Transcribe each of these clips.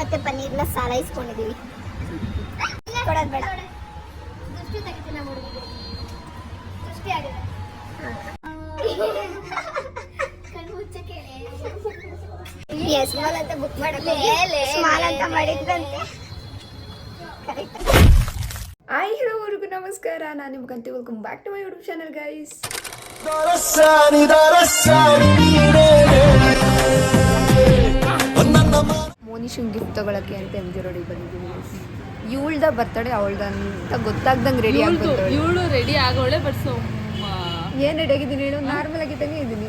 ಮತ್ತೆ ಪನ್ನೀರ್ನ ಸಾಲೈಸ್ಕೊಂಡಿದೀವಿ. ಕೊಡೋದು ಬೇಡ. ಸ್ಮಾಲ್ ಅಂತ ಬುಕ್ ಮಾಡಕ್ಕೆ ಸ್ಮಾಲ್ ಅಂತ ಮಾಡಿದ್ರಂತೆ. ಹಾಯ್ ಎಲ್ಲರಿಗೂ ನಮಸ್ಕಾರ, ನಾನು ನಿಮ್ಗಂತ welcome back to my YouTube channel guys. ಮೋನಿಶನ್ ಗಿಫ್ಟ್ ತಗೊಳಕ್ಕೆ ಅಂತ MG ರೋಡಿಗೆ ಬಂದಿದ್ದೀವಿ. ಇವಳ್ದ ಬರ್ತಡೆ ಅವಳ್ದಂತ ಗೊತ್ತಾಗ್ದಂಗೆ ರೆಡಿ ಆಗ್ಬೋದು. ಇವಳು ರೆಡಿ ಆಗೋಳೆ, ಬಟ್ ಏನು ರೆಡಿ ಆಗಿದ್ದೀನಿ ಹೇಳು, ನಾರ್ಮಲ್ ಆಗಿದ್ದಂಗೆ ಇದ್ದೀನಿ.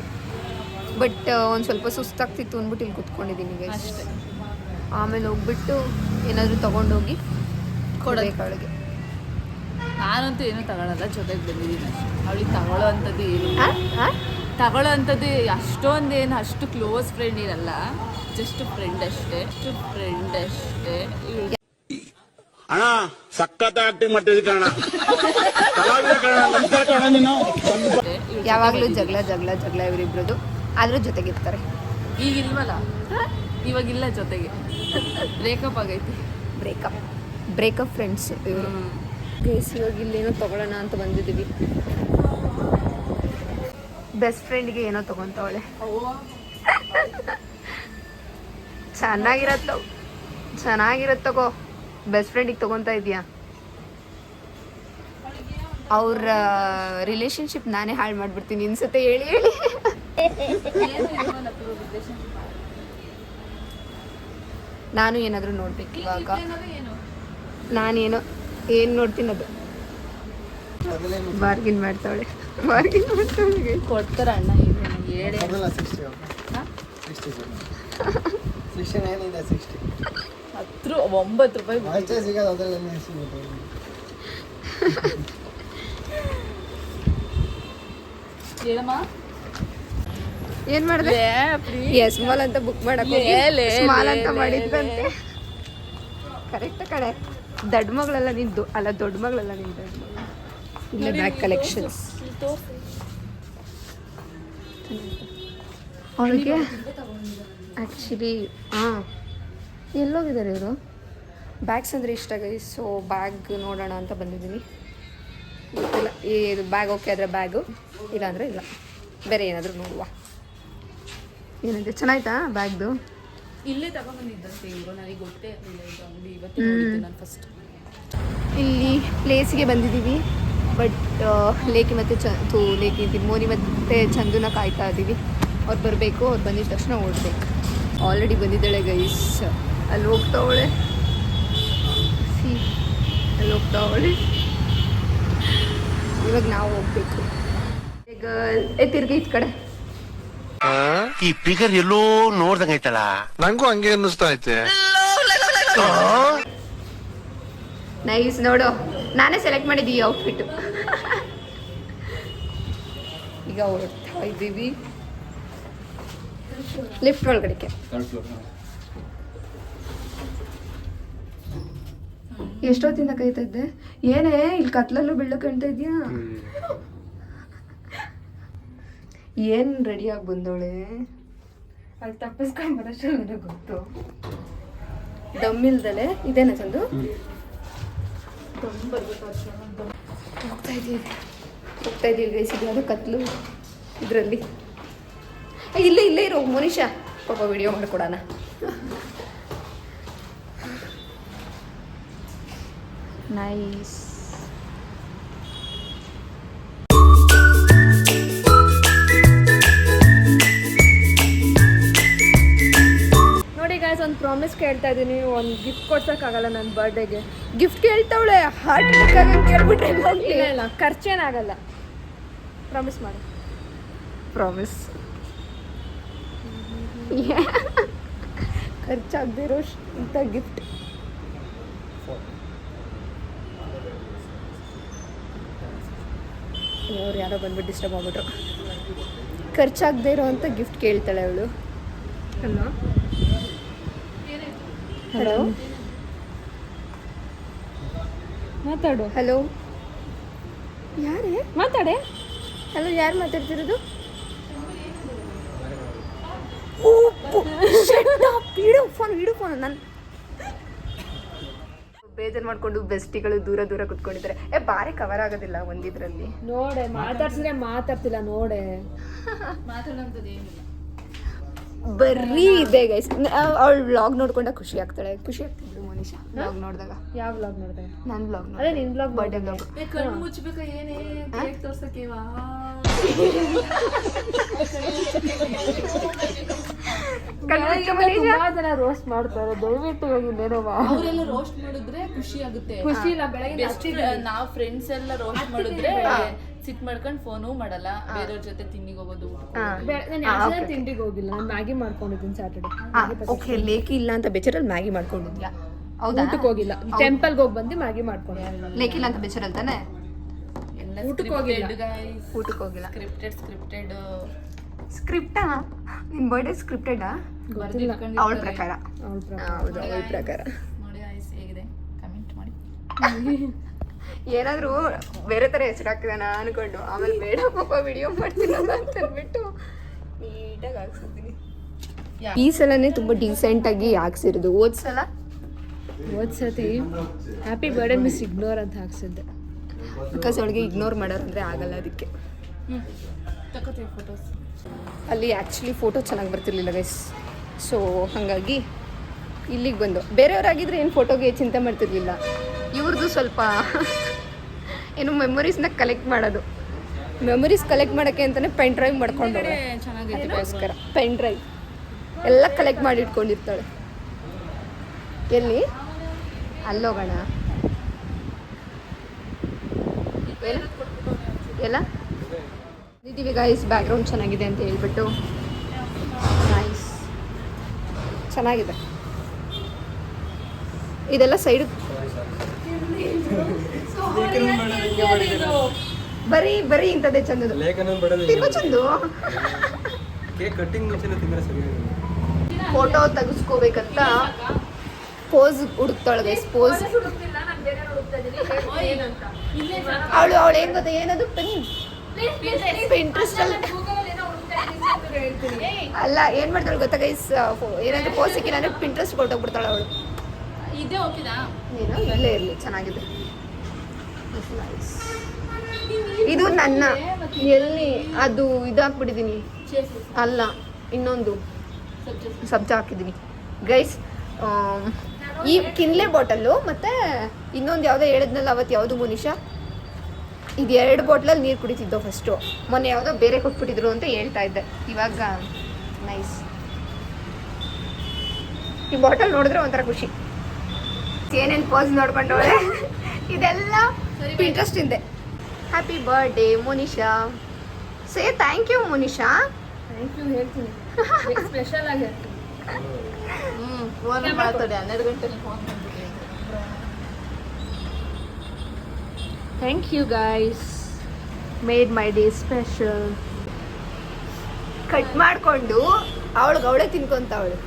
ಬಟ್ ಒಂದು ಸ್ವಲ್ಪ ಸುಸ್ತಾಗ್ತಿತ್ತು ಅಂದ್ಬಿಟ್ಟು ಇಲ್ಲಿ ಕುತ್ಕೊಂಡಿದ್ದೀನಿ ಗೈಸ್ ಅಷ್ಟೇ. ಆಮೇಲೆ ಹೋಗ್ಬಿಟ್ಟು ಏನಾದರೂ ತೊಗೊಂಡೋಗಿ ಕೊಡಬೇಕು ಅವಳಿಗೆ. ನಾನಂತೂ ಏನೂ ತಗೊಳಲ್ಲ, ಜೊತೆಗೆ ಬಂದಿದ್ದೀನಿ ಅಷ್ಟೇ. ಅವಳಿಗೆ ತಗೊಳ್ಳೋ ಅಂಥದ್ದು ಏನಿಲ್ಲ, ತಗೊಳ್ಳೋ ಅಂಥದ್ದು ಅಷ್ಟೊಂದೇನು ಅಷ್ಟು ಕ್ಲೋಸ್ ಫ್ರೆಂಡ್ ಇರಲ್ಲ, ಜಸ್ಟ್ ಫ್ರೆಂಡ್ ಅಷ್ಟೇ. ಅಣ್ಣ ಸಖತ್ ಆಕ್ಟಿಂಗ್ ಮಾಡ್ತಿದ್ದಿ ಕಣ. ಯಾವಾಗಲೂ ಜಗಳ ಇವರಿಬ್ರದ್ದು, ಆದರೂ ಜೊತೆಗಿರ್ತಾರೆ. ಈಗಿಲ್ವಲ್ಲ, ಇವಾಗಿಲ್ಲ ಜೊತೆಗೆ, ಬ್ರೇಕಪ್ ಆಗೈತಿ. ಬ್ರೇಕಪ್ ಫ್ರೆಂಡ್ಸ್ ಇವರು. ಗೈಸ್ ಇವಾಗ ಇಲ್ಲೇನೋ ತೊಗೊಳ್ಳೋಣ ಅಂತ ಬಂದಿದ್ದೀವಿ. ಬೆಸ್ಟ್ ಫ್ರೆಂಡ್ಗೆ ಏನೋ ತೊಗೊತವಳೆ. ಚೆನ್ನಾಗಿರತ್ತಗೋ. ಬೆಸ್ಟ್ ಫ್ರೆಂಡಿಗೆ ತೊಗೊತಾ ಇದೆಯಾ? ಅವ್ರ ರಿಲೇಶನ್ಶಿಪ್ ನಾನೇ ಹಾಳು ಮಾಡಿಬಿಡ್ತೀನಿ ಇನ್ಸತ್ತೆ. ಹೇಳಿ ನಾನು ಏನಾದರೂ ನೋಡ್ಬೇಕು ಇವಾಗ. ನಾನೇನು ನೋಡ್ತೀನಿ ಅದು. ಬಾರ್ಗಿನ್ ಮಾಡ್ತಾವಳೆ. ಕೊಡ್ತಾರ ಅಣ್ಣ, ಹೇಳಿ. 9 ರೂಪಾಯಿ ಹೇಳಮ್ಮ. ಏನ್ ಮಾಡಿದೆ? ಸ್ಮಾಲ್ ಅಂತ ಬುಕ್ ಮಾಡಕ್ಕೆ ಸ್ಮಾಲ್ ಅಂತ ಮಾಡಿದ್ರಂತೆ. ಕರೆಕ್ಟ್ ಕಡೆ. ದೊಡ್ಡ ಮಗಳೆಲ್ಲ ನಿಂದು ಅಲ್ಲ, ದೊಡ್ಡ ಮಗಳೆಲ್ಲ ನಿಂದು. ಇಲ್ಲೇ ಬ್ಯಾಗ್ ಕಲೆಕ್ಷನ್ಸ್. ಅವಳಿಗೆ ಆ್ಯಕ್ಚುಲಿ ಎಲ್ಲೋಗಿದ್ದಾರೆ ಇವರು. ಬ್ಯಾಗ್ಸ್ ಅಂದರೆ ಇಷ್ಟ ಗೈಸ್. ಸೊ ಬ್ಯಾಗ್ ನೋಡೋಣ ಅಂತ ಬಂದಿದ್ದೀನಿ. ಗೊತ್ತಿಲ್ಲ, ಇದು ಬ್ಯಾಗ್ ಓಕೆ ಆದರೆ ಬ್ಯಾಗು, ಇಲ್ಲಾಂದರೆ ಇಲ್ಲ. ಬೇರೆ ಏನಾದರೂ ನೋಡುವ. ಏನಂತೆ, ಚೆನ್ನಾಯ್ತಾ ಬ್ಯಾಗ್ದು? ಇಲ್ಲೇ ತಗೊಂಡ್ಬಂದಿದ್ದಂತೆ ಇವರು, ನನಗೆ ಗೊತ್ತೇ ಇರಲಿಲ್ಲ ಇದು ಅಂಗಡಿ. ಇವತ್ತು ನೋಡಿದ್ದೆ ನಾನು ಫಸ್ಟ್. ಇಲ್ಲಿ ಪ್ಲೇಸ್ಗೆ ಬಂದಿದ್ದೀವಿ. ಬಟ್ ಲೇಖಿ ಮತ್ತು ಮೋನಿ ಮತ್ತು ಚಂದುನ ಕಾಯ್ತಾ ಇದ್ದೀವಿ. ಅವ್ರು ಬರಬೇಕು. ಅವ್ರು ಬಂದಿದ ತಕ್ಷಣ ಓಡಬೇಕು. ಆಲ್ರೆಡಿ ಬಂದಿದ್ದಾಳೆ ಗೈಸ್. ಅಲ್ಲಿ ಹೋಗ್ತಾವಳೆ. ಇವಾಗ ನಾವು ಹೋಗ್ಬೇಕು. ಈಗ ತಿರ್ಗಿ ಈ ಕಡೆ. ಈ ಫಿಗರ್ ಎಲ್ಲೋ ನೋಡ್ದಂಗೈತಲ್ಲ, ನಂಗೂ ಹಂಗೆ ಅನ್ನಿಸ್ತಾ ಐತೆ. ನೈಸ್ ನೋಡು, ನಾನೇ ಸೆಲೆಕ್ಟ್ ಮಾಡಿದ್ದೀವಿ ಔಟ್ಫಿಟ್. ಈಗ ಹೊರಡ್ತಾ ಇದ್ದೀವಿ ಲಿಫ್ಟ್ ಒಳಗಡೆಗೆ. ಎಷ್ಟೊತ್ತಿಂದ ಕಾಯ್ತಾ ಇದ್ದೆ. ಏನೇ ಇಲ್ಲಿ ಕತ್ಲಲ್ಲೂ ಬೆಳ್ಳು ಕಾಣ್ತಾ ಇದೆಯಾ? ಏನು ರೆಡಿಯಾಗಿ ಬಂದವಳೆ. ಅಲ್ಲಿ ತಪ್ಪಿಸ್ಕೊಂಬರಷ್ಟು ನನಗೆ ಗೊತ್ತು. ದಮ್ಮಿಲ್ದಲೆ ಇದೇನ ಚಂದು? ಹೋಗ್ತಾ ಇದ್ದೀವಿ ಗೈಸ್. ಇದು ಅದು ಕತ್ಲು ಇದರಲ್ಲಿ. ಇಲ್ಲೇ ಇರೋ ಮೋನಿಶಾ ಪಾಪ ವಿಡಿಯೋ ಮಾಡಿಕೊಡೋಣ. ನೈಸ್. ನೋಡಿ ಗಾಯ್ಸ್, ಒಂದು ಪ್ರಾಮಿಸ್ ಕೇಳ್ತಾ ಇದ್ದೀನಿ. ಒಂದು ಗಿಫ್ಟ್ ಕೊಡ್ಸೋಕ್ಕಾಗಲ್ಲ ನನ್ನ ಬರ್ಡೇಗೆ. ಗಿಫ್ಟ್ ಕೇಳ್ತಾವಳೆ. ಹಾರ್ಟ್ ಅಟ್ಯಾಕ್ ಆಗಂಗೆ ಕೇಳ್ಬಿಟ್ರೆ ಇಲ್ಲ, ಖರ್ಚೇನಾಗಲ್ಲ. ಪ್ರಾಮಿಸ್ ಮಾಡಿ. ಪ್ರಾಮಿಸ್. ಖರ್ಚಾಗದೇ ಇರೋ ಇಂಥ ಗಿಫ್ಟ್. ಅವ್ರು ಯಾರೋ ಬಂದ್ಬಿಟ್ಟು ಡಿಸ್ಟರ್ಬ್ ಆಗ್ಬಿಟ್ರು. ಖರ್ಚಾಗದೇ ಇರೋ ಅಂಥ ಗಿಫ್ಟ್ ಕೇಳ್ತಾಳೆ ಅವಳು. ಹಲೋ ಮಾತಾಡು. ಹಲೋ, ಯಾರೇ ಮಾತಾಡೆ? ಹಲೋ, ಯಾರು ಮಾತಾಡ್ತಿರೋದು? ಇಡು ಫೋನ್. ಬೇಜಾರು ಮಾಡ್ಕೊಂಡು ಬೆಸ್ಟಿಗಳು ದೂರ ದೂರ ಕುತ್ಕೊಂಡಿದ್ದಾರೆ. ಬಾರಿ ಕವರ್ ಆಗೋದಿಲ್ಲ ಒಂದಿದ್ರಲ್ಲಿ. ನೋಡೆ ಮಾತಾಡ್ಸಿದ್ರೆ ಮಾತಾಡ್ತಿಲ್ಲ ನೋಡೆ. ಮಾತಾಡೋಂಥದ್ದು ಏನಿಲ್ಲ, ಬರೀ ಇದೆ ಗೈಸ್. ಅವಳು ವ್ಲಾಗ್ ನೋಡ್ಕೊಂಡ ಖುಷಿ ಆಗ್ತಾಳೆ. ಖುಷಿ ಆಗ್ತಿದ್ಳು ಮೋನಿಶಾ ವ್ಲಾಗ್ ನೋಡಿದಾಗ. ಯಾವ ವ್ಲಾಗ್ ನೋಡಿದೆ? ನನ್ನ ವ್ಲಾಗ್. ಅದೇ ನಿನ್ ವ್ಲಾಗ್, ಬರ್ಡೇ ವ್ಲಾಗ್. ಕಣ್ಣು ಮುಚ್ಚಬೇಕಾ ಏನೇ ಕೇಕ್ ತೋರ್ಸಕ್ಕೆವಾ? ತುಂಬಾ ಜನ ರೋಸ್ಟ್ ಮಾಡ್ತಾರೆ, ದಯವಿಟ್ಟು ಹೋಗಿ ನೇರವ. ಅವರೆಲ್ಲ ರೋಸ್ಟ್ ಮಾಡಿದ್ರೆ ಖುಷಿ ಆಗುತ್ತೆ, ಖುಷಿ ಇಲ್ಲ. ಬೆಳಗ್ಗೆ ನಾವು ಫ್ರೆಂಡ್ಸ್ ಎಲ್ಲ ರೋಸ್ಟ್ ಮಾಡಿದ್ರೆ ಸಿಟ್ ಮಾಡ್ಕೊಂಡು ಫೋನು ಮಾಡಲ್ಲ, ಬೇರೆಯವ್ರ ಜೊತೆ ತಿಂಡಿಗೆ ಹೋಗೋದು. ನಾನು ತಿಂಡಿಗೆ ಹೋಗಿಲ್ಲ, ನಾನು ಮ್ಯಾಗಿ ಮಾಡ್ಕೊಂಡಿದ್ದೀನಿ ಸ್ಯಾಟರ್ಡೆ. ಓಕೆ, ಲೇಕಿ ಇಲ್ಲ ಅಂತ ಬೇಜಾರಲ್ಲಿ ಮ್ಯಾಗಿ ಮಾಡ್ಕೊಂಡಿದ್ಯಾ? ಹೌದಾ? ಊಟಕ್ಕೆ ಹೋಗಿಲ್ಲ, ಟೆಂಪಲ್ಗೆ ಹೋಗಿ ಬಂದು ಮ್ಯಾಗಿ ಮಾಡ್ಕೊಂಡೆ. ಲೇಕಿಲ್ಲ ಅಂತ ಬೇಜಾರಲ್ಲಿ ತಾನೆ? ಊಟಕ್ಕೆ ಹೋಗಿಲ್ಲ, ಊಟಕ್ಕೆ ಹೋಗಿಲ್ಲ. ಸ್ಕ್ರಿಪ್ಟೆಡ್ ಸ್ಕ್ರಿಪ್ಟಾ? ನಿನ್ ಬರ್ಡೇ ಸ್ಕ್ರಿಪ್ಟೆಡಾ? ಅವಳ ಪ್ರಕಾರ. ಹೌದು, ಅವಳ ಪ್ರಕಾರ. ನೋಡಿ ಐಸ್ ಹೇಗಿದೆ ಕಮೆಂಟ್ ಮಾಡಿ. ಏನಾದರೂ ಬೇರೆ ಥರ ಹೆಸರು ಹಾಕ್ತಿದಾನ ಅನ್ಕೊಂಡು ಆಮೇಲೆ ಬೇಡ ಪಾಪ ವಿಡಿಯೋ ಮಾಡ್ತೀನಲ್ಲ ಅಂತ ಅಂದ್ಬಿಟ್ಟು ನೀಟಾಗಿ ಹಾಕ್ಸಿದ್ದೀನಿ. ಈ ಸಲನೇ ತುಂಬ ಡೀಸೆಂಟಾಗಿ ಹಾಕ್ಸಿರೋದು. ಓದ್ಸತಿ ಹ್ಯಾಪಿ ಬರ್ಡೇ ಮಿಸ್ ಇಗ್ನೋರ್ ಅಂತ ಹಾಕ್ಸಿದ್ದೆ. ಬಿಕಾಸ್ ಅವಳಿಗೆ ಇಗ್ನೋರ್ ಮಾಡೋರಂದ್ರೆ ಆಗಲ್ಲ, ಅದಕ್ಕೆ. ತಗೋತೀವಿ ಫೋಟೋಸ್. ಅಲ್ಲಿ ಆ್ಯಕ್ಚುಲಿ ಫೋಟೋ ಚೆನ್ನಾಗಿ ಬರ್ತಿರ್ಲಿಲ್ಲ ಗೈಸ್. ಸೊ ಹಾಗಾಗಿ ಇಲ್ಲಿಗೆ ಬಂದು, ಬೇರೆಯವರಾಗಿದ್ರೆ ಏನು ಫೋಟೋಗೆ ಚಿಂತೆ ಮಾಡ್ತಿರ್ಲಿಲ್ಲ. ಇವ್ರದ್ದು ಸ್ವಲ್ಪ ಏನು ಮೆಮೊರೀಸ್ನ ಕಲೆಕ್ಟ್ ಮಾಡೋದು. ಮೆಮೊರೀಸ್ ಕಲೆಕ್ಟ್ ಮಾಡೋಕ್ಕೆ ಅಂತಲೇ ಪೆನ್ ಡ್ರೈವ್ ಮಾಡ್ಕೊಂಡು ಅದಕ್ಕೋಸ್ಕರ ಪೆನ್ ಡ್ರೈವ್ ಎಲ್ಲ ಕಲೆಕ್ಟ್ ಮಾಡಿ ಇಟ್ಕೊಂಡಿರ್ತಾಳೆ. ಎಲ್ಲಿ ಅಲ್ಲೋಗೋಣ ಎಲ್ಲ ಇದೀವಿ ಗೈಸ್. ಬ್ಯಾಕ್ಗ್ರೌಂಡ್ ಚೆನ್ನಾಗಿದೆ ಅಂತ ಹೇಳ್ಬಿಟ್ಟು ನೈಸ್, ಚೆನ್ನಾಗಿದೆ. ಇದೆಲ್ಲ ಸೈಡ್ ಬರೀ ಬರೀ ಇಂಥದ್ದೇ ಚಂದದು. ತಿನ್ನೋ ಚಂದು ಫೋಟೋ ತೆಗಿಸ್ಕೋಬೇಕಂತ ಪೋಸ್ ಹುಡುಕ್ತಾಳೆ ಗೈಸ್. ಪೋಸ್ ಅವಳು ಏನ್ ಗೊತ್ತಾ, ಏನದು ಪಿಂಟ್ರೆಸ್ಟ್ ಅಲ್ಲ, ಏನ್ ಮಾಡ್ತಾಳೆ ಗೊತ್ತಾ ಗೈಸ್, ಏನಾದ್ರು ಪೋಸ್ ಸಿಕ್ಕಿಲ್ಲ ಪಿಂಟ್ರೆಸ್ಟ್ ಕೊಟ್ಟೋಗ್ಬಿಡ್ತಾಳೆ ಅವಳು. ಇದೇ ಓಕೆನಾ? ಏನೋ ಇಲ್ಲೇ ಇರಲಿ, ಚೆನ್ನಾಗಿದೆ. ಇದು ನನ್ನ ಎಲ್ಲಿ ಅದು ಇದಾಕ್ಬಿಟ್ಟಿದ್ದೀನಿ. ಅಲ್ಲ, ಇನ್ನೊಂದು ಸಬ್ಜಾ ಹಾಕಿದ್ದೀನಿ ಗೈಸ್. ಈ ಕಿನ್ಲೆ ಬಾಟಲ್ಲು ಮತ್ತು ಇನ್ನೊಂದು ಯಾವುದೋ ಹೇಳಿದ್ನಲ್ಲ ಅವತ್ತು, ಯಾವುದು ಮೋನಿಶಾ, ಇದು 2 ಬಾಟ್ಲಲ್ಲಿ ನೀರು ಕುಡಿತಿದ್ದೋ ಫಸ್ಟು. ಮೊನ್ನೆ ಯಾವುದೋ ಬೇರೆ ಕೊಟ್ಬಿಟ್ಟಿದ್ರು ಅಂತ ಹೇಳ್ತಾ ಇದ್ದೆ. ಇವಾಗ ನೈಸ್. ಈ ಬಾಟಲ್ ನೋಡಿದ್ರೆ ಒಂಥರ ಖುಷಿ. ಏನೇನು ಪೋಸ್ ನೋಡ್ಕೊಂಡವಳೆ. ಇದೆಲ್ಲ ಇಂಟ್ರೆಸ್ಟ್ ಇದೆ. Happy birthday Monisha. Say thank you Monisha. Thank you ಹೇಳ್ತೀನಿ, ಸ್ಪೆಷಲ್ ಆಗಿ ಹೇಳ್ತೀನಿ. ಫೋನ್ ಮಾಡ್ತಾರೆ 12 ಗಂಟೆಗೆ ಫೋನ್ ಮಾಡ್ಬಿಟ್ಟು. Thank you guys, made my day special. Cut ಮಾಡಿಕೊಂಡು ಅವಳೇ ತಿನ್ಕೊಂತವಳು.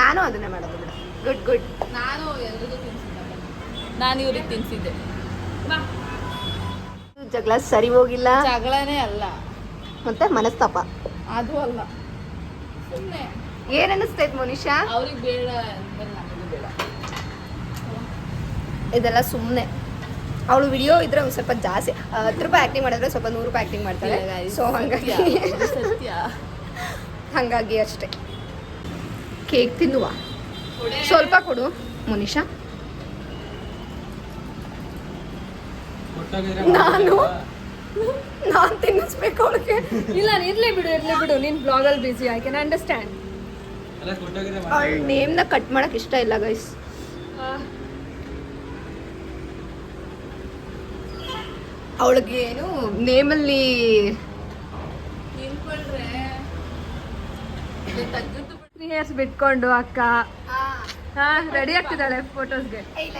ನಾನು ಅದನ್ನೇ ಮಾಡೋದು ಬಿಡ. Good good. ನಾನು ಎಲ್ರಿಗೂ ತಿನ್ಸಿದ್ದೆ, ನಾನು ಇವ್ರಿಗೆ ತಿನ್ಸಿದ್ದೆ. ಜಗಳ ಸರಿ ಹೋಗಿಲ್ಲ. ಜಗಳನೇ ಅಲ್ಲ, ಮತ್ತೆ ಮನಸ್ತಾಪ ಅದು ಅಲ್ಲ, ಸುಮ್ಮನೆ. ಏನ್ ಅನ್ನಿಸ್ತೈತೆ ಮೋನಿಶಾ? ಅವ್ರಿಗೆ ಬೇಡ ಅಂದ್ಮೇಲೆ ನಮಗೂ ಬೇಡ. ಇದೆಲ್ಲ ಸುಮ್ಮನೆ. ಅವಳು ವಿಡಿಯೋ ಇದ್ರೆ ಒಂದು ಸ್ವಲ್ಪ ಜಾಸ್ತಿ 10 ರೂಪಾಯಿ ಆ್ಯಕ್ಟಿಂಗ್ ಮಾಡಿದ್ರೆ ಸ್ವಲ್ಪ 100 ರೂಪಾಯಿ ಆ್ಯಕ್ಟಿಂಗ್ ಮಾಡ್ತಾಳೆ. ಸೊ ಹಾಗಾಗಿ ಸತ್ಯ, ಹಾಗಾಗಿ ಅಷ್ಟೇ. ಕೇಕ್ ತಿನ್ನುವ, ಸ್ವಲ್ಪ ಕೊಡು ಮೋನಿಶಾ. ನಾನು ತಿನ್ನಿಸ್ಬೇಕು ಅವಳಿಗೆ. ಇಲ್ಲ ಇರ್ಲಿ ಬಿಡು, ನೀನ್ ಬ್ಲಾಗಲ್ಲಿ ಬಿಸಿ. I can understand. ಅವಳ ನೇಮ್ನ ಕಟ್ ಮಾಡಕ್ ಇಷ್ಟ ಇಲ್ಲ ಗೈಸ್. ಅವಳಿಗೆ ಏನು ನೇಮಲ್ಲಿ ಹೇರ್ಸ್ ಬಿಟ್ಕೊಂಡು ಅಕ್ಕ ರೆಡಿ ಆಗ್ತಿದ್ದಾಳೆ ಫೋಟೋಸ್ಗೆ. ಇಲ್ಲ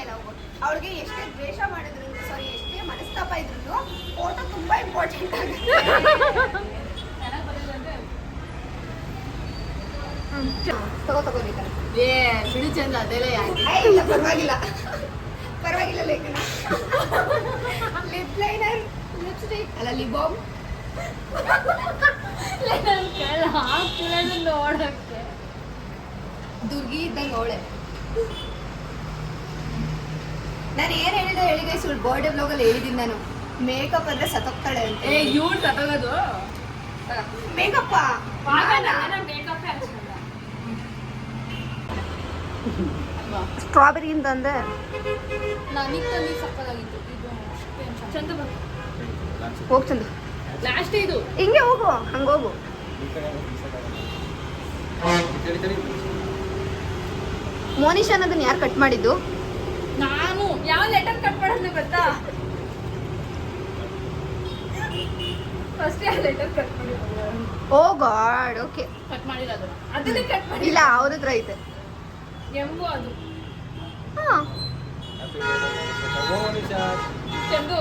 ಅವಳಿಗೆ ಎಷ್ಟೇ ದ್ವೇಷ ಮಾಡಿದ್ರು, ಸಾರಿ ಎಷ್ಟೇ ಮನಸ್ತಾಪ ಇದ್ರು ಫೋಟೋ ತುಂಬಾ ಇಂಪಾರ್ಟೆಂಟ್ ಆಗುತ್ತೆ. ತಗೋಬೇಕಾರೆ ಬಿಡಿ ಚಂದ ಅದೆಲ್ಲ ಇಲ್ಲ ಪರವಾಗಿಲ್ಲ ಲೇಖನ. ಲಿಪ್ ಲೈನರ್, ಲಿಪ್ಸ್ಟಿಕ್ ಅಲ್ಲ, ಲಿಪ್ ಬಾಮ್ ನೋಡಕ್ಕೆ ದುರ್ಗಿ ಇದ್ದಂಗೆ ಅವಳೆ. ನಾನು ಏನು ಹೇಳಿದೆ ಹೇಳಿ ಗೈಸ್, ಇವಳು ಬರ್ಡೇ ಬ್ಲಾಗಲ್ಲಿ ಹೇಳಿದ್ದೀನಿ ನಾನು, ಮೇಕಪ್ ಅಂದರೆ ಸತ್ತೋಗ್ತಾಳೆ ಅಂತ. ಇವ್ರು ತಗೋದು ಮೇಕಪ್ಪ ಸ್ಟ್ರಾಬೆರಿ ಅಂತಂದೆ. ನನಗೆ ತಂದು ಸಕ್ಕದಾಗಿತ್ತು ಇದು ಚಂದ ಹೋಗ್ ಚಂದು, ಲಾಸ್ಟ್ ಇದು ಹಿಂಗೆ ಹೋಗು, ಹಂಗೆ ಹೋಗು. ಮೋನಿಶಾ ಅನ್ನೋದನ್ನ ಯಾರು ಕಟ್ ಮಾಡಿದ್ದು? ನಾನು ಯಾವ ಲೆಟರ್ ಕಟ್ ಮಾಡೋದು ಗೊತ್ತಾ? ಫಸ್ಟ್ ಯಾವ ಲೆಟರ್ ಕಟ್ ಮಾಡಿರೋದು? ಓ ಗಾಡ್, ಓಕೆ. ಕಟ್ ಮಾಡಿರೋದು ಅದನ್ನೇ ಕಟ್ ಮಾಡಿ. ಇಲ್ಲ, ಅವ್ರ ಹತ್ರ ಐತೆ. ಎಂಬು ಅದು ಹಾಂ, ಚಂದು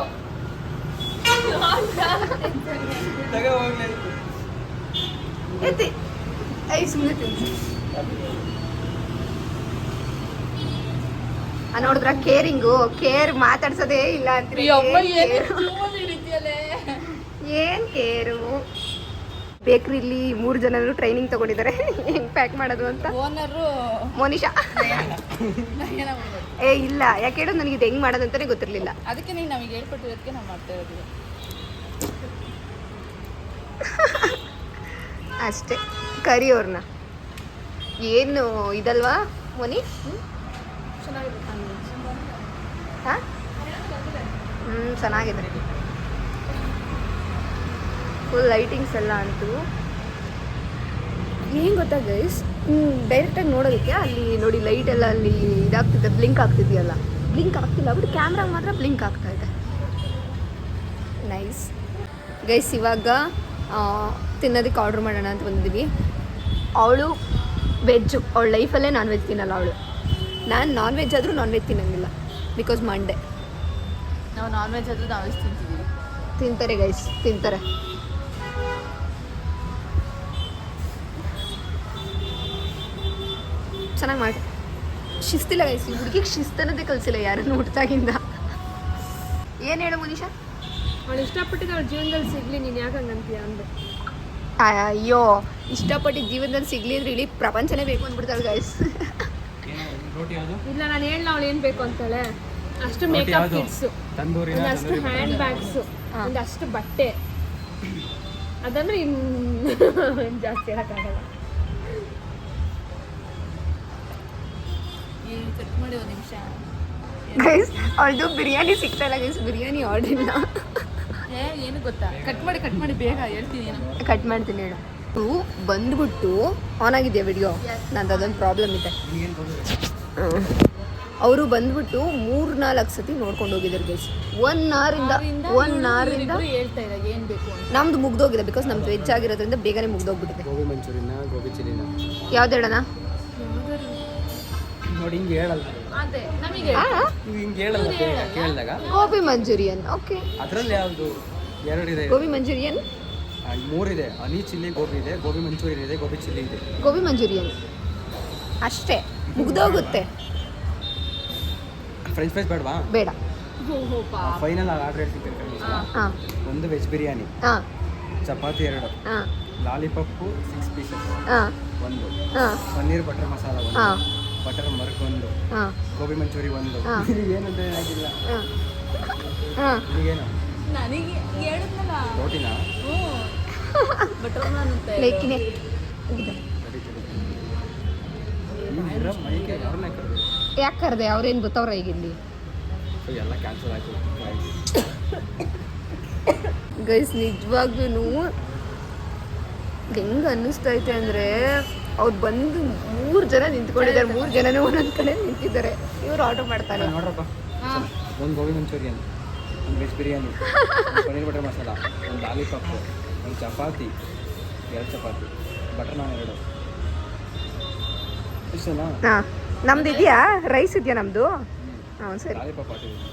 ಎತ್ತಿ ಸುಮ್ಮನೆ ತಿನ್ಸಿ. ನೋಡಿದ್ರ ಕೇರಿಂಗು, ಕೇರ್ ಮಾತಾಡ್ಸೋದೇ ಇಲ್ಲ ಅಂತೀರಿ. ಏನ್ ಕೇರು. ಬೇಕ್ರಿಲಿ 3 ಜನರು ಟ್ರೈನಿಂಗ್ ತಗೊಂಡಿದ್ದಾರೆ ಹೆಂಗ್ ಪ್ಯಾಕ್ ಮಾಡೋದು ಅಂತ. ಓನರು ಮೋನಿಶಾ ಇಲ್ಲ, ಯಾಕೆ ಹೇಳೋದು, ನನಗೆ ಇದು ಹೆಂಗ್ ಮಾಡೋದಂತಾನೆ ಗೊತ್ತಿರ್ಲಿಲ್ಲ. ಅದಕ್ಕೆ ನೀನು ನಮಗೆ ಹೇಳ್ಕೊಟ್ಟಿರೋದಕ್ಕೆ ನಾವು ಮಾಡ್ತಾ ಇರೋದು ಅಷ್ಟೇ. ಕರಿ ಅವ್ರನ್ನ ಏನು ಇದಲ್ವಾ ಮೋನಿ? ಹಾಂ, ಚೆನ್ನಾಗಿದೆ. ಫುಲ್ ಲೈಟಿಂಗ್ಸ್ ಎಲ್ಲ ಅಂತೂ ಏನು ಗೊತ್ತಾ ಗೈಸ್, ಡೈರೆಕ್ಟಾಗಿ ನೋಡೋದಕ್ಕೆ ಅಲ್ಲಿ ನೋಡಿ ಲೈಟ್ ಎಲ್ಲ ಅಲ್ಲಿ ಇದಾಗ್ತಿದೆ, ಬ್ಲಿಂಕ್ ಆಗ್ತಿದೆಯಲ್ಲ, ಬ್ಲಿಂಕ್ ಆಗ್ತಿಲ್ಲ, ಬಟ್ ಕ್ಯಾಮ್ರಾಗ ಮಾತ್ರ ಬ್ಲಿಂಕ್ ಆಗ್ತಾ ಇದೆ. Nice guys. ಇವಾಗ ತಿನ್ನೋದಕ್ಕೆ ಆರ್ಡ್ರ್ ಮಾಡೋಣ ಅಂತ ಬಂದಿದ್ದೀವಿ. ಅವಳು ವೆಜ್ಜು, ಅವಳ ಲೈಫಲ್ಲೇ ನಾನ್ ವೆಜ್ ತಿನ್ನಲ್ಲ ಅವಳು. ನಾನು ನಾನ್ ವೆಜ್ ಆದರೂ ನಾನ್ ವೆಜ್ ತಿನ್ನಂಗಿಲ್ಲ, ಬಿಕಾಸ್ ಮಂಡೇ. ನಾವು ನಾನ್ ವೆಜ್ ಆದರೂ ನಾನ್ ವೆಜ್ ತಿಂತಿದ್ದೀವಿ. ತಿಂತಾರೆ ಗೈಸ್, ತಿಂತಾರೆ. ಚೆನ್ನಾಗಿ ಮಾಡಿ. ಶಿಸ್ತಿಲ್ಲ ಗೈಸ್, ಈ ಹುಡುಗಿಗೆ ಶಿಸ್ತನ್ನೋದೇ ಕಲಿಸಿಲ್ಲ ಯಾರನ್ನು ಹುಟ್ಟಾಗಿಂದ. ಏನು ಹೇಳು ಮನೀಷಾ? ಅವಳು ಇಷ್ಟಪಟ್ಟಿದ್ದು ಅವಳ ಜೀವನದಲ್ಲಿ ಸಿಗ್ಲಿ, ನೀನು ಯಾಕೆ ಹಂಗಂತೀಯ ಅಂದೆ. ಅಯ್ಯೋ, ಇಷ್ಟಪಟ್ಟಿದ್ದು ಜೀವನದಲ್ಲಿ ಸಿಗ್ಲಿ ಅಂದ್ರೆ ಇಡೀ ಪ್ರಪಂಚನೇ ಬೇಕು ಅಂದ್ಬಿಡ್ತಾಳೆ ಗೈಸ್. ಇಲ್ಲ, ನಾನು ಹೇಳಲ್ಲ ಅವಳು ಏನು ಬೇಕು ಅಂತಾಳೆ. ಅಷ್ಟು ಮೇಕಪ್ ಕಿಟ್ಸು, ಒಂದಷ್ಟು ಹ್ಯಾಂಡ್ ಬ್ಯಾಗ್ಸು, ಒಂದಷ್ಟು ಬಟ್ಟೆ, ಅದಂದ್ರೆ ಇನ್ನು ಜಾಸ್ತಿ ಹೇಳೋಕ್ಕಾಗಲ್ಲ. ಕಟ್ ಮಾಡಿ ಒಂದು ನಿಮಿಷ. ಗೈಸ್ ಅವಳದು ಬಿರಿಯಾನಿ ಸಿಗ್ತಾ ಇಲ್ಲ ಗೈಸ್, ಬಿರಿಯಾನಿ ಆರ್ಡರ್ ಇಲ್ಲ. ಏನು ಗೊತ್ತಾ, ಕಟ್ ಮಾಡಿ ಬೇಗ ಹೇಳ್ತೀನಿ. ಏನು ಕಟ್ ಮಾಡ್ತೀನಿ ಹೇಳು. ಬಂದ್ಬಿಟ್ಟು ಆನ್ ಆಗಿದೆಯಾ ವಿಡಿಯೋ? ನಂದು ಅದೊಂದು ಪ್ರಾಬ್ಲಮ್ ಇದೆ. ಅವರು ಬಂದ್ಬಿಟ್ಟು 3-4 ಸತಿ ನೋಡ್ಕೊಂಡು ಹೋಗಿದ್ದಾರೆ ಗೈಸ್. 1 ಅವರಿಂದ ಹೇಳ್ತಾ ಇಲ್ಲ ಏನು ಬೇಕು ಅಂತ. ನಮ್ದು ಮುಗ್ದೋಗಿದೆ, ಬಿಕಾಸ್ ನಮ್ದು ವೆಜ್ ಆಗಿರೋದ್ರಿಂದ ಬೇಗನೆ ಮುಗ್ದೋಗ್ಬಿಟ್ಟಿದೆ. ಗೋಬಿ ಮಂಚೂರಿಯನ್, ಗೋಬಿ ಚಿಲ್ಲಿನ ಯಾವ್ದು ಹೇಳೋಣ ನೋಡಿ, ಹಿಂಗೆ ಹೇಳಲ್ಲ. ಅದೇ ನಮಗೆ ನೀವು ಹಿಂಗೆ ಹೇಳಲ್ಲ ಕೇಳಿದಾಗ. Gobi manchurian, okay. ಅದರಲ್ಲಿ ಯಾವುದು 2 ಇದೆ, ಗೋಬಿ ಮಂಚೂರಿಯನ್ 3 ಇದೆ. ಹನಿ ಚಿಲ್ಲಿ ಗೋಬಿ ಇದೆ, ಗೋಬಿ ಮಂಚೂರಿಯನ್ ಇದೆ, ಗೋಬಿ ಚಿಲ್ಲಿ ಇದೆ. ಗೋಬಿ ಮಂಚೂರಿಯನ್ ಅಷ್ಟೇ, ಮುಗ್ದೋಗುತ್ತೆ. ಫ್ರೆಂಚ್ ಫ್ರೈಸ್ ಬೇಡವಾ? ಬೇಡ. ಫೈನಲ್ ಆರ್ಡರ್ ಹೇಳ್ತೀನಿ. ಹಾಂ ಒಂದು ವೆಜ್ ಬಿರಿಯಾನಿ, ಹಾಂ ಚಪಾತಿ 2, ಹಾಂ ಲಾಲಿಪಾಪು 6 ಪೀಸಸ್ ಹಾಂ 1, ಹಾಂ ಪನ್ನೀರ್ ಬಟರ್ ಮಸಾಲ 1, ಹಾಂ ಬಟರ್ ಮರ್ಕ್ 1, ಹಾಂ ಗೋಬಿ ಮಂಚೂರಿ 1. ಹಾಂ. ಏನಂತ ಆಗಿಲ್ಲ. ಹಾಂ ಹಾಂ ನಿಮಗೇನು ನನಗೆ ಹೇಳಿದ್ನಲ್ಲ ರೋಟಿನಾ? ಬಟರ್ ನಾನ್ ಅಂತ ಲೈಕಿನೇ ಮೈಗೆ ಅವ್ರನ್ನೇ ಕರೆದು ಯಾಕೆ ಕರೆದೆ? ಅವ್ರೇನು ಗೊತ್ತವ್ರ ಈಗಿಲ್ಲಿ? ಎಲ್ಲ ಕ್ಯಾನ್ಸಲ್ ಆಯಿತು ಗೈಸ್. ನಿಜವಾಗ್ಲೂ ಹೆಂಗೆ ಅನ್ನಿಸ್ತೈತೆ ಅಂದರೆ, ಅವ್ರು ಬಂದು 3 ಜನ ನಿಂತ್ಕೊಂಡಿದ್ದಾರೆ, 3 ಜನನೂ ಒಂದೊಂದು ಕಡೆ ನಿಂತಿದ್ದಾರೆ. ಇವ್ರು ಆರ್ಡರ್ ಮಾಡ್ತಾರೆ. ನೋಡ್ರಪ್ಪ, ಒಂದು ಗೋಬಿ ಮಂಚೂರಿಯನ್, ಒಂದು ವೆಜ್ ಬಿರಿಯಾನಿ, ಪನ್ನೀರ್ ಬಟರ್ ಮಸಾಲ, ಒಂದು ಲಾಲಿಪಾಪು, ಒಂದು ಚಪಾತಿ, 2 ಚಪಾತಿ, ಬಟರ್ ನಾನ್ 2. ಇಷ್ಟನಾ? ಹಾಂ, ನಮ್ದು ಇದೆಯಾ? ರೈಸ್ ಇದೆಯಾ ನಮ್ಮದು? ಹಾಂ ಸರಿ. ಲಾಲಿಪಾಪ್ ಹಾಕಿದ್ದೀನಿ.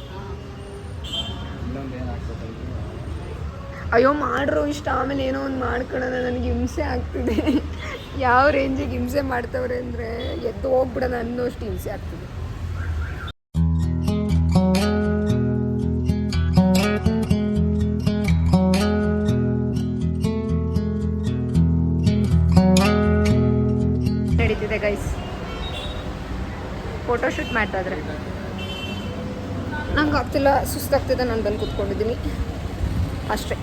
ಇನ್ನೊಂದು ಏನು ಹಾಕ್ಬೇಕಂತ. ಅಯ್ಯೋ ಮಾಡ್ರು ಇಷ್ಟ, ಆಮೇಲೆ ಏನೋ ಒಂದು ಮಾಡ್ಕೊಳ್ಳೋಣ. ನನಗೆ ಹಿಂಸೆ ಆಗ್ತಿದೆ. ಯಾವ ರೇಂಜಿಗೆ ಹಿಂಸೆ ಮಾಡ್ತವ್ರೆ ಅಂದರೆ ಎದ್ದು ಹೋಗ್ಬಿಡೋಣ ಅನ್ನೋಷ್ಟು ಹಿಂಸೆ ಆಗ್ತಿದೆ. ನಡೀತಿದೆ ಗೈಸ್, ಫೋಟೋಶೂಟ್ ಮಾಡ್ತಾ ಇದ್ರೆ. ನಂಗೆ ಆಗ್ತಿಲ್ಲ, ಸುಸ್ತಾಗ್ತಿದೆ, ನಾನು ಬಂದು ಕೂತ್ಕೊಂಡಿದ್ದೀನಿ ಅಷ್ಟೇ.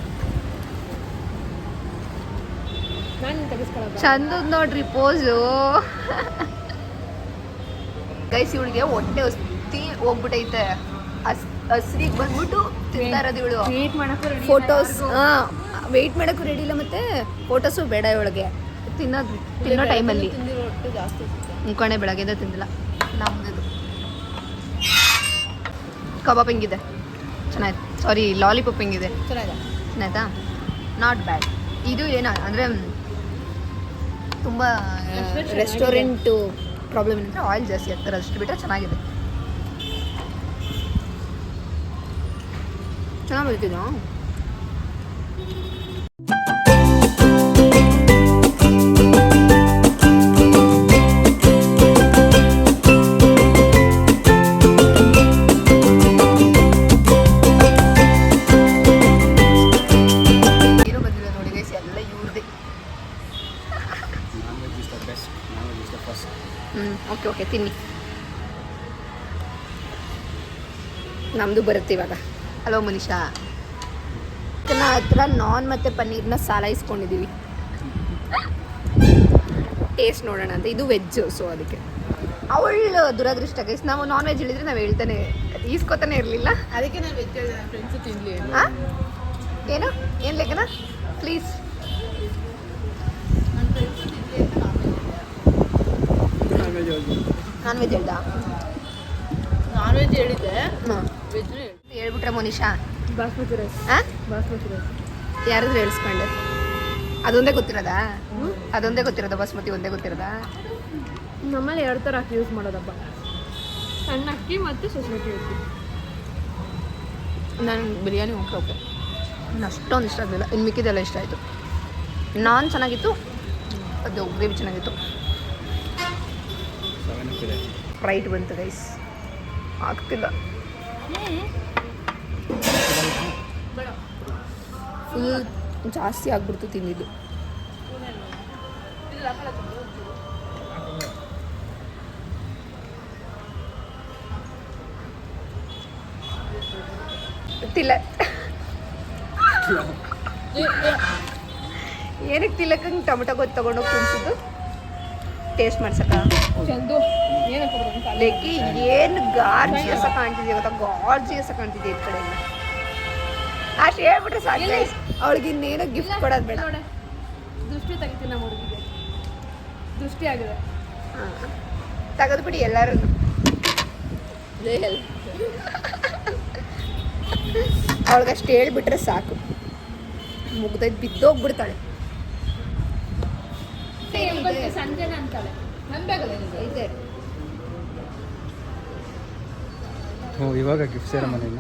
ನಾನು ತೆಗೆಸ್ಕೊಳ್ಳೋದು ಚಂದ ನೋಡ್ರಿ ಪೋಸು. ಗೈಸ್ ಇವಳಿಗೆ ಹೊಟ್ಟೆ ಹೊಸ್ತಿ ಹೋಗ್ಬಿಟ್ಟೈತೆ, ಹಸ್ರಿಗೆ ಬಂದ್ಬಿಟ್ಟು ತಿಂತಾ ಇರೋದು ಇವಳು. ವೇಟ್ ಮಾಡಕ್ಕೂ ರೆಡಿ ಫೋಟೋಸ್ ವೆಯ್ಟ್ ಮಾಡೋಕ್ಕೂ ರೆಡಿ ಇಲ್ಲ, ಮತ್ತು ಫೋಟೋಸು ಬೇಡ ಇವಳಿಗೆ. ತಿನ್ನೋ ಟೈಮಲ್ಲಿ ಹೊಟ್ಟೆ ಜಾಸ್ತಿ ಮುಖಾಣೆ ಬೆಳಗ್ಗೆದ ತಿಂದಿಲ್ಲ. ನಮ್ಮದು ಕಬಾಬ್ ಹಿಂಗಿದೆ, ಚೆನ್ನಾಯ್ತು. ಸಾರಿ, ಲಾಲಿಪಾಪ್ ಹಿಂಗಿದೆ, ಚೆನ್ನಾಯ್ತಾ? Not bad. ಇದು ಏನೋ ಅಂದರೆ ತುಂಬ ರೆಸ್ಟೋರೆಂಟು ಪ್ರಾಬ್ಲಮ್ ಏನಂದರೆ ಆಯಿಲ್ ಜಾಸ್ತಿ ಆಗ್ತಾರೆ, ಅಷ್ಟು ಬಿಟ್ಟರೆ ಚೆನ್ನಾಗಿದೆ. ಚೆನ್ನಾಗಿ ಬರ್ತಿದ್ದಾ? ಏನೋ ಬಂದಿಲ್ಲ ನೋಡಿ ಗೈಸ್, ಎಲ್ಲ ಇವ್ರದ್ದೇ. Non veg is the best, non veg is the first. Okay okay, ತಿನ್ನಿ. ನಮ್ಮದು ಬರುತ್ತೆ ಇವಾಗ. ಹಲೋ ಮನೀಷಾ, ನನ್ನ ಹತ್ರ ನಾನ್ ಮತ್ತು ಪನ್ನೀರ್ನ ಸಾಲ ಇಸ್ಕೊಂಡಿದ್ದೀವಿ, ಟೇಸ್ಟ್ ನೋಡೋಣ ಅಂತ. ಇದು ವೆಜ್ಜು, ಸೊ ಅದಕ್ಕೆ ಅವಳು ದುರದೃಷ್ಟ ಗೈಸ್. ನಾವು ನಾನ್ ವೆಜ್ ಹೇಳಿದ್ರೆ ನಾವು ಹೇಳ್ತಾನೆ ಈಸ್ಕೊತಾನೆ ಇರಲಿಲ್ಲ. ಅದಕ್ಕೆ ನಾನು ವೆಜ್ ಫ್ರೆಂಡ್ಸು ತಿನ್ಲಿ. ಹಾಂ ಏನು ಏನು ಲೆಕ್ಕನ ಪ್ಲೀಸ್. ನನ್ನ ಫ್ರೆಂಡ್ಸು ತಿನ್ಲಿ ಅಂತ ನಾನ್ ವೆಜ್ ಹೋಗಿ ನಾನ್ ವೆಜ್ ಹೇಳ್ದ? ನಾನ್ ವೆಜ್ ಹೇಳಿದ್ದೆ, ಹಾಂ ವೆಜ್ ಹೇಳ್ಬಿಟ್ರೆ ಮನೀಷಾ. ಬಾಸ್ಮತಿ ರೈಸ್, ಹಾಂ ಬಾಸ್ಮತಿ ರೈಸ್ ಯಾರಾದ್ರೂ ಹೇಳಿಸ್ಕೊಂಡೆ? ಅದೊಂದೇ ಗೊತ್ತಿರೋದಾ? ಅದೊಂದೇ ಗೊತ್ತಿರೋದ? ಬಾಸ್ಮತಿ ಒಂದೇ ಗೊತ್ತಿರೋದಾ? ನಮ್ಮಲ್ಲಿ 2 ಥರ ಅಕ್ಕಿ ಯೂಸ್ ಮಾಡೋದಪ್ಪ, ಸಣ್ಣ ಅಕ್ಕಿ ಮತ್ತು ಸೊಸೈಟಿ ಅಕ್ಕಿ. ನಾನು ಬಿರಿಯಾನಿ ಓಕೆ ಓಕೆ, ಇನ್ನು ಅಷ್ಟೊಂದು ಇಷ್ಟ ಆಗಲಿಲ್ಲ. ಇನ್ನು ಮಿಕ್ಕಿದೆಲ್ಲ ಇಷ್ಟ ಆಯಿತು. ನಾನ್ ಚೆನ್ನಾಗಿತ್ತು, ಅದು ಗ್ರೇವಿ ಚೆನ್ನಾಗಿತ್ತು. ರೈಟ್ ಬಂತು ಗೈಸ್, ಆಗ್ತಿಲ್ಲ. ಫುಲ್ ಜಾಸ್ತಿ ಆಗ್ಬಿಡ್ತು ತಿಂದಿದ್ದು. ತಿಲ್ಲ ಏನಕ್ಕೆ ತಿಲ್ಲಕ್ಕಂಗೆ ಟೊಮೆಟೊ ಗೊತ್ತು ತೊಗೊಂಡೋಗಿ ತಿನ್ಸಿದ್ದು ಟೇಸ್ಟ್ ಮಾಡ್ಸಕ್ಕ. ಚಂದು ಏನಪ್ಪ ಲೆಕ್ಕಿ ಏನು ಗಾರ್ಜಿಯಸ್ ಕಾಣ್ತಿದ್ಯಾ ಗೊತ್ತಾ? ಗಾರ್ಜಿಯಸ್ ಕಾಣ್ತಿದ್ಯಾ ಈ ಕಡೆ. ಅಷ್ಟು ಹೇಳ್ಬಿಟ್ರೆ ಸಾಕು, ಅವಳಿಗೆ ಇನ್ನೇನೋ ಗಿಫ್ಟ್ ಕೊಡೋದು ಬೇಡ. ನೋಡೆ ದೃಷ್ಟಿ ತೆಗಿತೀನಿ ನಮ್ಮ ಹುಡುಗಿಗೆ, ದೃಷ್ಟಿ ಆಗಿದೆ. ಹಾಂ, ತೆಗೆದುಬಿಡಿ ಎಲ್ಲರೂ. ಅವಳಿಗಷ್ಟು ಹೇಳ್ಬಿಟ್ರೆ ಸಾಕು, ಮುಗ್ದೈದು ಬಿದ್ದೋಗ್ಬಿಡ್ತಾಳೆ. ಸಂಜೆನ ಅಂತಾಳೆ ಇದೆ ಹ್ಞೂ, ಇವಾಗ ಗಿಫ್ಟ್ ಸೆರೆಮನಿನ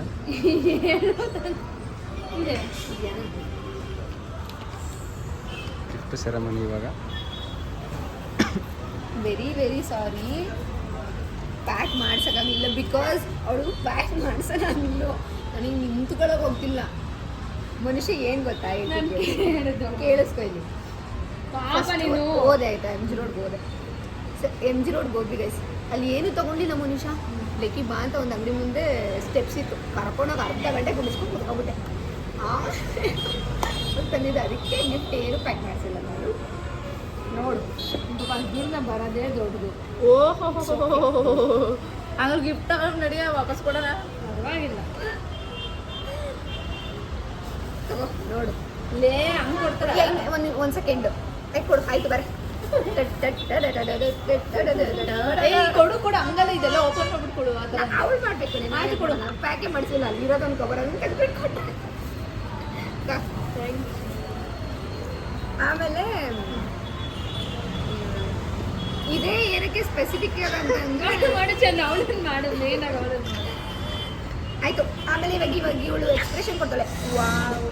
ಗಿಫ್ಟ್ ಸೆರೆಮನಿ ಇವಾಗ. ವೆರಿ ವೆರಿ ಸಾರಿ, ಪ್ಯಾಕ್ ಮಾಡ್ಸೋಕ್ಕಾಗಿಲ್ಲ. ಬಿಕಾಸ್ ಅವಳು ಪ್ಯಾಕ್ ಮಾಡ್ಸೋಕ್ಕಾಗಿಲ್ಲ, ನನಗೆ ನಿಂತ್ಕೊಳ್ಳೋಕೆ ಹೋಗ್ತಿಲ್ಲ. ಮನುಷ್ಯ ಏನು ಗೊತ್ತಾ, ಕೇಳಿಸ್ಕೊ ಇಲ್ಲಿ. ಹೋದೆ ಆಯ್ತಾ, ಎಮ್ ಜಿ ರೋಡ್ಗೆ ಹೋದೆ. ಎಮ್ ಜಿ ರೋಡ್ಗೆ ಹೋಗಿ ಗೈಸ್, ಅಲ್ಲಿ ಏನು ತೊಗೊಂಡಿಲ್ಲ ಮನುಷ್ಯ. ಲೆಕ್ಕಿ ಬಾ ಅಂತ ಒಂದು ಅಂಗಡಿ ಮುಂದೆ ಸ್ಟೆಪ್ಸ್ ಇತ್ತು, ಕರ್ಕೊಂಡೋಗಿ ಅರ್ಧ ಗಂಟೆ ಕುಡಿಸ್ಕೊಂಡು ಕುತ್ಕೊಬಿಟ್ಟೆ. ತಂದಿದ್ದೆ, ಅದಕ್ಕೆ ಗಿಫ್ಟ್ ಏನು ಪ್ಯಾಕ್ ಮಾಡಿಸಿಲ್ಲ ನಾನು. ನೋಡು, ಅಲ್ಲಿಂದ ಬರೋದೇ ದೊಡ್ಡದು. ಓಹೋ, ಹಂಗಾರೆ ಗಿಫ್ಟ್ ತಗೊಂಡು ನಡಿಯ, ವಾಪಸ್ ಕೊಡೋಣ. ಪರವಾಗಿಲ್ಲ, ತಗೋ ನೋಡು. ಲೇ ಹಂಗೆ ಕೊಡ್ತಾರೆ. ಒಂದು ಸೆಕೆಂಡು ಕೊಡು, ಆಯ್ತು ಬರ. ಕೊಡು ಕೊಡು, ಹಂಗಲ್ಲ, ಇದೆಲ್ಲ ಓಪನ್ ಮಾಡ್ಬಿಟ್ಟು ಕೊಡು. ಆ ಥರ ಅವಳು ಮಾಡಬೇಕು, ಆಯ್ತು ಕೊಡು. ನಾನು ಪ್ಯಾಕೇ ಮಾಡಿಸಿಲ್ಲ, ಅಲ್ಲಿ ಇರೋದೊಂದು ಕವರ್ ಅದನ್ನು ತೆಗೆದ್ಬಿಟ್ಟು ಕೊಟ್ಟೆ. ಆಮೇಲೆ ಇದೇ ಏನಕ್ಕೆ ಸ್ಪೆಸಿಫಿಕ್ ಅಂತಂದ್ರೆ ಮಾಡು ಚೆನ್ನ, ಅವಳನ್ನ ಮಾಡು, ಮೇನಾಗ ಅವಳನ್ನ ಆಯಿತು. ಆಮೇಲೆ ಇವಾಗ ಇವಳು ಎಕ್ಸ್ಪ್ರೆಷನ್ ಕೊಡ್ತಾಳೆ, ವಾವ್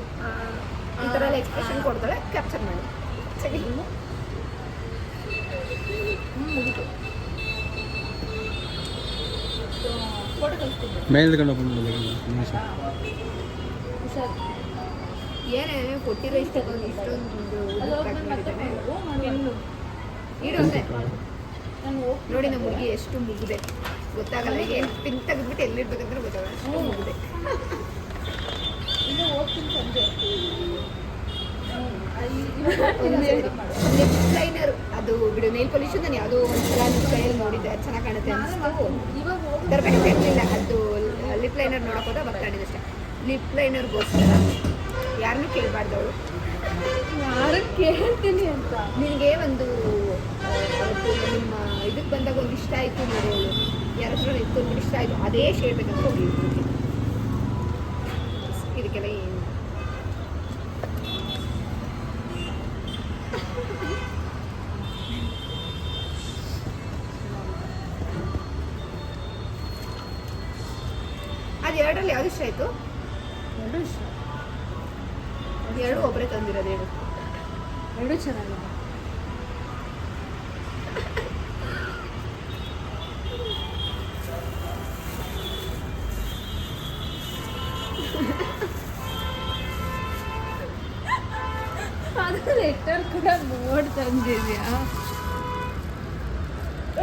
ಈ ಥರ ಎಲ್ಲ ಎಕ್ಸ್ಪ್ರೆಷನ್ ಕೊಡ್ತಾಳೆ. ಕ್ಯಾಪ್ಚರ್ ಮಾಡಿ ಸರಿ, ಮುಗಿತು. ಫೋಟೋ ಕಳಿಸ್ತೀನಿ. ಮೇಲ್ಗಡೆ ಬಂದು ನಿಮಿಷ ಏನೇ ಕೊಟ್ಟಿರೋ ಇಷ್ಟೊಂದು ಅದು ಪ್ಯಾಕ್ ಮತ್ತೆ ಮಾಡಿದ್ದಾನೆ. ಇನ್ನು ಇಡೋದೆ ನೋಡಿ ನಮ್ಮ ಹುಡುಗಿ ಎಷ್ಟು ಮುಗಿದೆ ಗೊತ್ತಾಗಲ್ಲ, ಏನು ಪಿನ್ ತೆಗೆದ್ಬಿಟ್ಟು ಎಲ್ಲಿರ್ಬೇಕಂದ್ರೆ ಗೊತ್ತಾಗಲ್ಲ, ಅಷ್ಟು ಮುಗಿದೆ. ಲಿಪ್ ಲೈನರ್ ಅದು ಬಿಡು, ನೈಲ್ ಪಾಲಿಶ್ ನಾನು ಯಾವುದೋ ಒಂದ್ಸಲ ನಿಮ್ಮ ಕೈಯಲ್ಲಿ ನೋಡಿದ್ದೆ, ಅದು ಚೆನ್ನಾಗಿ ಕಾಣುತ್ತೆ ಅನಿಸ್ತು, ತರಬೇಕಿಲ್ಲ. ಅದು ಲಿಪ್ ಲೈನರ್ ನೋಡೋಕೆ ಹೋದ ಬರ್ತಾಡಿದೆ ಅಷ್ಟೇ. ಲಿಪ್ ಲೈನರ್ಗೋಸ್ಕರ ಯಾರನ್ನೂ ಕೇಳಬಾರ್ದು ಅವಳು, ಯಾರು ಕೇಳ್ತೀನಿ ಅಂತ. ನಿನಗೆ ಒಂದು ಅವತ್ತು ನಿಮ್ಮ ಇದಕ್ಕೆ ಬಂದಾಗ ಒಂದು ಇಷ್ಟ ಆಯಿತು ನೋಡಿ, ಅವಳು ಯಾರ ಹತ್ರ ಇಟ್ಕೊಂಡು ಇಷ್ಟ ಆಯಿತು, ಅದೇ ಶೇಡ್ ಬೇಕಂತ ಹೋಗಿ ಇದಕ್ಕೆಲ್ಲ ಏನು ಅದು ಎರಡರಲ್ಲಿ ಯಾವ್ದು ಇಷ್ಟ ಆಯಿತು? ಎರಡು ಒಬ್ಬರೇ ತಂದಿರೋದು, ಎರಡು ಚೆನ್ನಾಗಿದೆ. ಅದು ಲೆಟರ್ ಕೂಡ ನೋಡಿ ತಂದಿದ್ಯಾ?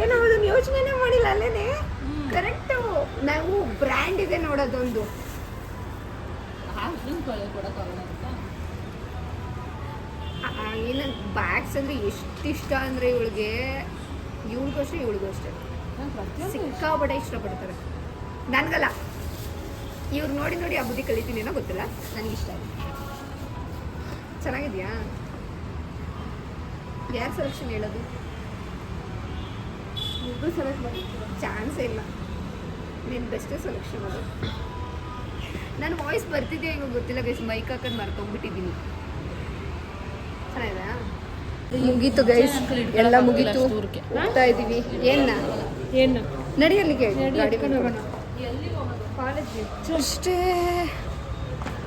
ಏನೋ ಅದನ್ನು ಯೋಚನೆ ಮಾಡಿಲ್ಲ ಅಲ್ಲೇನೆ. ಕರೆಕ್ಟು, ನಾವು ಬ್ರ್ಯಾಂಡ್ ಇದೆ ನೋಡೋದೊಂದು. ಏನು ಬ್ಯಾಗ್ಸ್ ಅಂದರೆ ಎಷ್ಟು ಇಷ್ಟ ಅಂದರೆ ಇವಳಿಗೆ, ಇವಳಿಗೂ ಅಷ್ಟೇ ಇವಳಿಗೂ ಅಷ್ಟೇ ಸಿಕ್ಕಾಪಟ್ಟೆ ಇಷ್ಟಪಡ್ತಾರೆ. ನನಗಲ್ಲ, ಇವ್ರು ನೋಡಿ ನೋಡಿ ಆ ಬುದ್ಧಿ ಕಲಿತೀನಿ ಏನೋ ಗೊತ್ತಿಲ್ಲ, ನನಗಿಷ್ಟ. ಚೆನ್ನಾಗಿದೆಯಾ? ಯಾರು ಸೆಲೆಕ್ಷನ್ ಹೇಳೋದು? ಇಬ್ಬರು ಸೆಲೆಕ್ಟ್ ಮಾಡಿ ಚಾನ್ಸೇ ಇಲ್ಲ, ನೀನು ಬೆಸ್ಟೇ ಸೆಲೆಕ್ಷನ್ ಅದು. ನನ್ನ ವಾಯ್ಸ್ ಬರ್ತಿದ್ದೆ ಹೆಂಗೋ ಗೊತ್ತಿಲ್ಲ ಗೈಸ್, ಮೈಕ್ ಹಾಕೊಂಡು ಮರ್ಕೊಂಡ್ಬಿಟ್ಟಿದ್ದೀನಿ. ಚೆನ್ನಾಗಿದೆ, ಮುಗೀತು ಗೈಸ್, ಎಲ್ಲ ಮುಗೀತು, ಹೋಗ್ತಾ ಇದ್ದೀವಿ. ಏನು ನಡಿಯಲ್ಲಿ ಗಾಡಿ ಹೋಗೋಣ. ಕಾಲೇಜ್ಗೆ ಅಷ್ಟೇ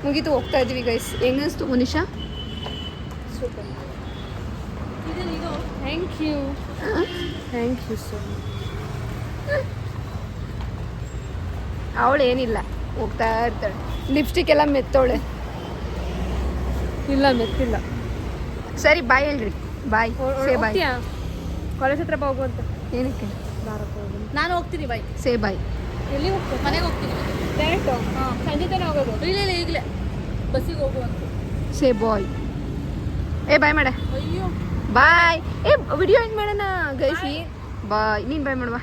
ಮುಗೀತು, ಹೋಗ್ತಾ ಇದ್ದೀವಿ ಗೈಸ್. ಹೆಂಗನ್ನಿಸ್ತು Manisha? Super. Thank you so much. ಅವಳು ಏನಿಲ್ಲ, ಹೋಗ್ತಾ ಇರ್ತಾಳೆ. ಲಿಪ್ಸ್ಟಿಕ್ ಎಲ್ಲ ಮೆತ್ತವಳೆ. ಇಲ್ಲ ಮೆತ್ತಿಲ್ಲ. ಸರಿ ಬಾಯ್ ಹೇಳ್ರಿ, ಬಾಯ್ ಸೇ ಬಾಯ್. ಕಾಲೇಜ್ ಹತ್ರ ಹೋಗುವಂತ. ಏನಕ್ಕೆ? ನಾನು ಹೋಗ್ತೀನಿ ಬಾಯ್. ಸೇ ಬಾಯ್. ಎಲ್ಲಿ ಹೋಗ್ತೀನಿ? ಮನೆಗೆ ಹೋಗ್ತೀನಿ ಡೈರೆಕ್ಟು. ಸಂಜೆ ತಾನೇ ಹೋಗೋದು? ಇಲ್ಲ ಈಗಲೇ ಬಸ್ಸಿಗೆ ಹೋಗುವಂತ. ಸೇ ಬಾಯ್. ಏ ಬಾಯ್ ಮಾಡ. ಅಯ್ಯೋ ಬಾಯ್. ಏ ವಿಡಿಯೋ ಏನು ಮಾಡೋಣ ಗೈಸಿ? ಬಾಯ್. ನೀನು ಬಾಯ್ ಮಾಡುವ.